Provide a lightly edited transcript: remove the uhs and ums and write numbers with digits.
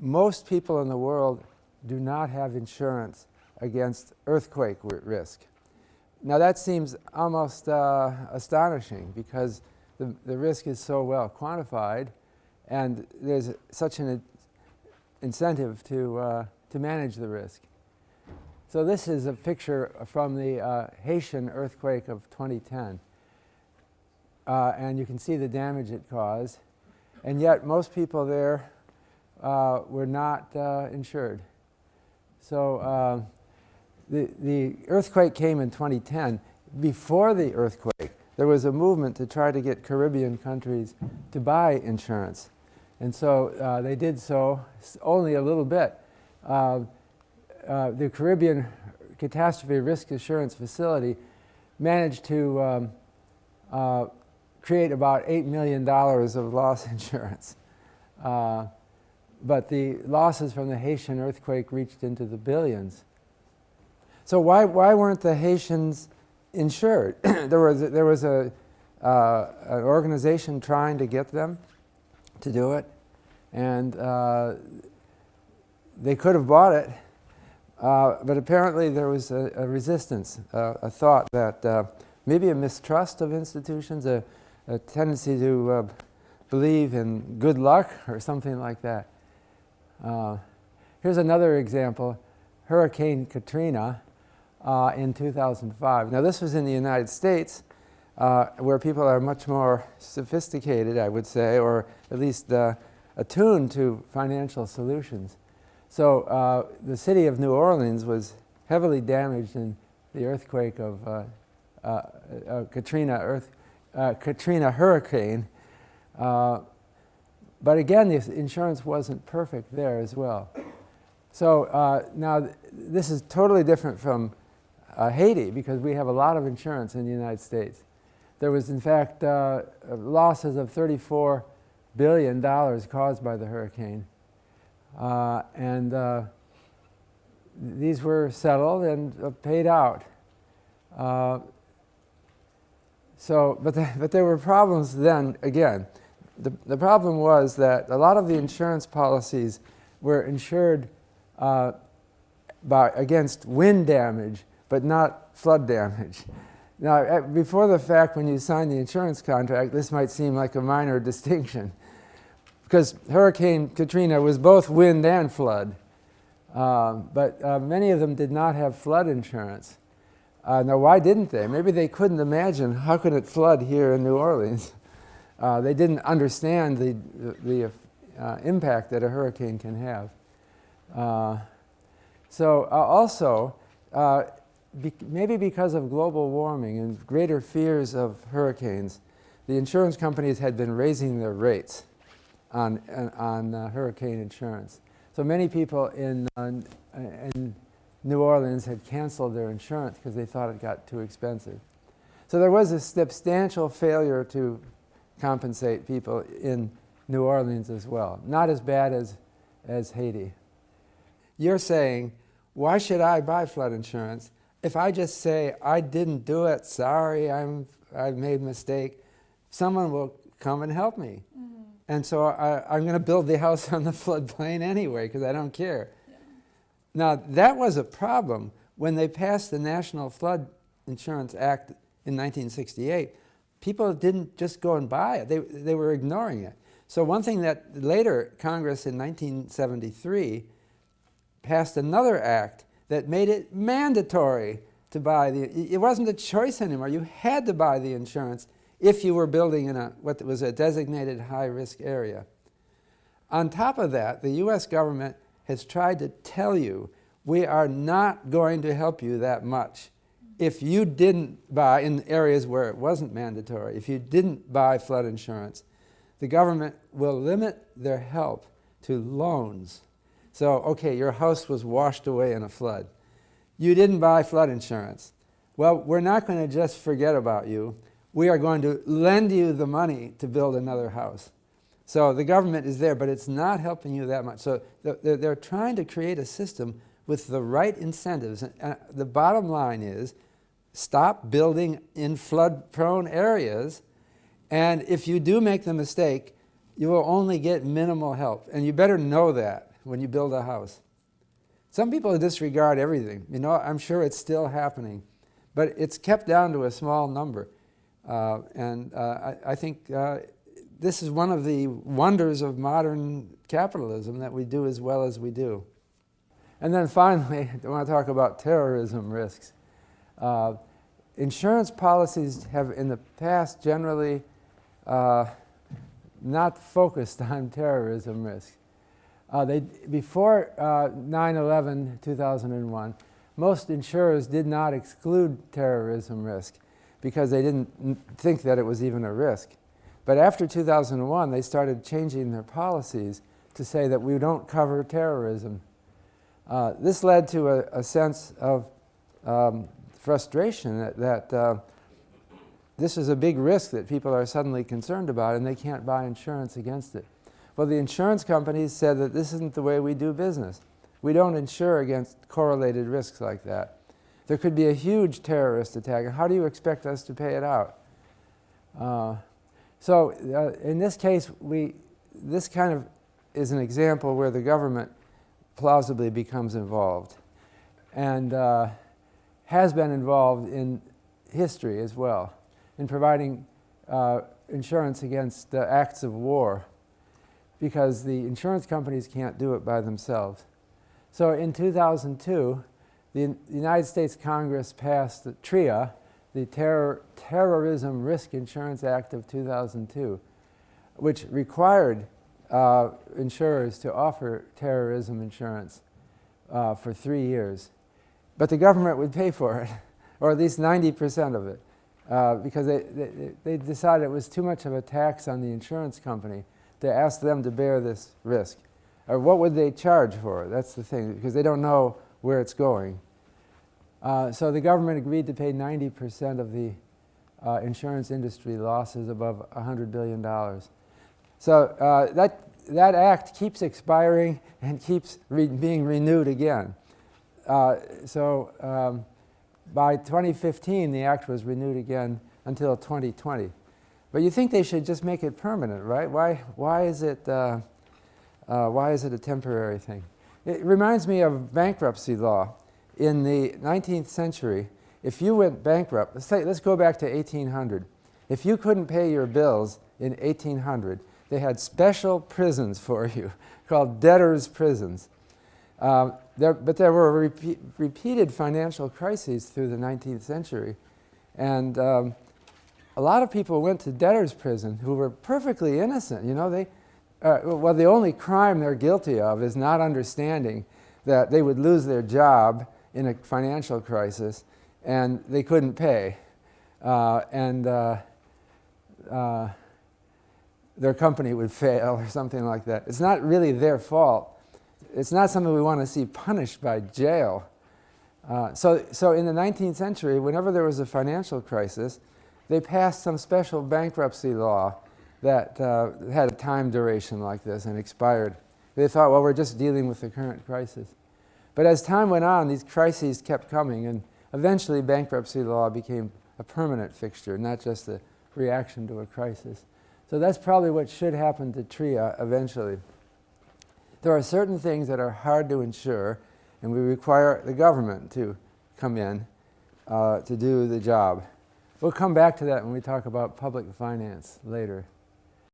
most people in the world do not have insurance against earthquake risk. Now that seems almost astonishing because the risk is so well quantified and there's such an incentive to manage the risk. So this is a picture from the Haitian earthquake of 2010. And you can see the damage it caused. And yet most people there were not insured. So the earthquake came in 2010. Before the earthquake, there was a movement to try to get Caribbean countries to buy insurance. And so they did so only a little bit. The Caribbean Catastrophe Risk Assurance Facility managed to create about $8 million of loss insurance. But the losses from the Haitian earthquake reached into the billions. So why weren't the Haitians insured? there was an organization trying to get them to do it, and they could have bought it, but apparently there was a resistance, a thought that maybe a mistrust of institutions, a tendency to believe in good luck or something like that. Here's another example, Hurricane Katrina in 2005. Now this was in the United States where people are much more sophisticated, I would say, or at least attuned to financial solutions. So the city of New Orleans was heavily damaged in the earthquake of Katrina hurricane. But again, the insurance wasn't perfect there as well. So now this is totally different from Haiti because we have a lot of insurance in the United States. There was in fact losses of $34 billion caused by the hurricane. And these were settled and paid out. But there were problems then again. The problem was that a lot of the insurance policies were insured against wind damage, but not flood damage. Now, before the fact, when you sign the insurance contract, this might seem like a minor distinction, because Hurricane Katrina was both wind and flood. But many of them did not have flood insurance. Now, why didn't they? Maybe they couldn't imagine how could it flood here in New Orleans. They didn't understand the impact that a hurricane can have. Also, maybe because of global warming and greater fears of hurricanes, the insurance companies had been raising their rates on hurricane insurance. So many people in New Orleans had canceled their insurance because they thought it got too expensive. So there was a substantial failure to compensate people in New Orleans as well. Not as bad as Haiti. You're saying, why should I buy flood insurance? If I just say, I didn't do it, sorry, I've made a mistake, someone will come and help me. Mm-hmm. And so I'm going to build the house on the floodplain anyway because I don't care. Yeah. Now, that was a problem when they passed the National Flood Insurance Act in 1968. People didn't just go and buy it. They were ignoring it. So one thing that later Congress in 1973 passed another act that made it mandatory to buy it wasn't a choice anymore. You had to buy the insurance if you were building in what was a designated high-risk area. On top of that, the U.S. government has tried to tell you, we are not going to help you that much. If you didn't buy, in areas where it wasn't mandatory, if you didn't buy flood insurance, the government will limit their help to loans. So, okay, your house was washed away in a flood. You didn't buy flood insurance. Well, we're not going to just forget about you. We are going to lend you the money to build another house. So the government is there, but it's not helping you that much. So they're trying to create a system with the right incentives. The bottom line is, stop building in flood-prone areas, and if you do make the mistake, you will only get minimal help, and you better know that. when you build a house. Some people disregard everything. You know, I'm sure it's still happening, but it's kept down to a small number. I think this is one of the wonders of modern capitalism, that we do as well as we do. And then finally, I want to talk about terrorism risks. Insurance policies have in the past generally not focused on terrorism risk. Before 9/11, 2001, most insurers did not exclude terrorism risk because they didn't think that it was even a risk. But after 2001, they started changing their policies to say that we don't cover terrorism. This led to a sense of frustration that this is a big risk that people are suddenly concerned about, and they can't buy insurance against it. Well, the insurance companies said that this isn't the way we do business. We don't insure against correlated risks like that. There could be a huge terrorist attack, and how do you expect us to pay it out? In this case, this kind of is an example where the government plausibly becomes involved, and has been involved in history as well, in providing insurance against acts of war, because the insurance companies can't do it by themselves. So in 2002, the United States Congress passed the TRIA, the Terrorism Risk Insurance Act of 2002, which required insurers to offer terrorism insurance for 3 years. But the government would pay for it, or at least 90% of it, because they decided it was too much of a tax on the insurance company to ask them to bear this risk. Or what would they charge for it? That's the thing, because they don't know where it's going. So the government agreed to pay 90% of the insurance industry losses above $100 billion. So that act keeps expiring and keeps being renewed again. By 2015, the act was renewed again until 2020. But you think they should just make it permanent, right? Why is it a temporary thing? It reminds me of bankruptcy law. In the 19th century, if you went bankrupt, let's go back to 1800. If you couldn't pay your bills in 1800, they had special prisons for you called debtors' prisons. But there were repeated financial crises through the 19th century, and a lot of people went to debtors' prison who were perfectly innocent. You know, the only crime they're guilty of is not understanding that they would lose their job in a financial crisis, and they couldn't pay, their company would fail or something like that. It's not really their fault. It's not something we want to see punished by jail. So in the 19th century, whenever there was a financial crisis, they passed some special bankruptcy law that had a time duration like this and expired. They thought, well, we're just dealing with the current crisis. But as time went on, these crises kept coming, and eventually bankruptcy law became a permanent fixture, not just a reaction to a crisis. So that's probably what should happen to TRIA eventually. There are certain things that are hard to insure, and we require the government to come in to do the job. We'll come back to that when we talk about public finance later.